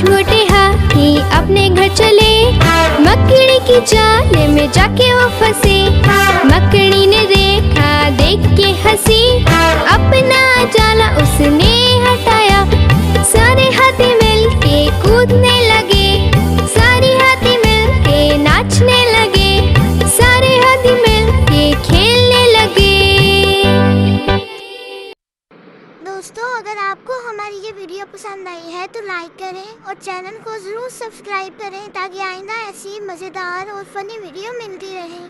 छोटे हाथी अपने घर चले, मकड़ी की जाल में जाके वो फंसे। मकड़ी ने देखा, देख के हंसी, अपना जाला उसने हटाया। सारे हाथी मिलके कूदने लगे, सारे हाथी मिलके नाचने लगे, सारे हाथी मिलके खेलने लगे। दोस्तों, अगर आपको हमारी ये वीडियो पसंद आई है तो लाइक करें और चैनल को ज़रूर सब्सक्राइब करें ताकि आइंदा ऐसी मज़ेदार और फ़नी वीडियो मिलती रहे।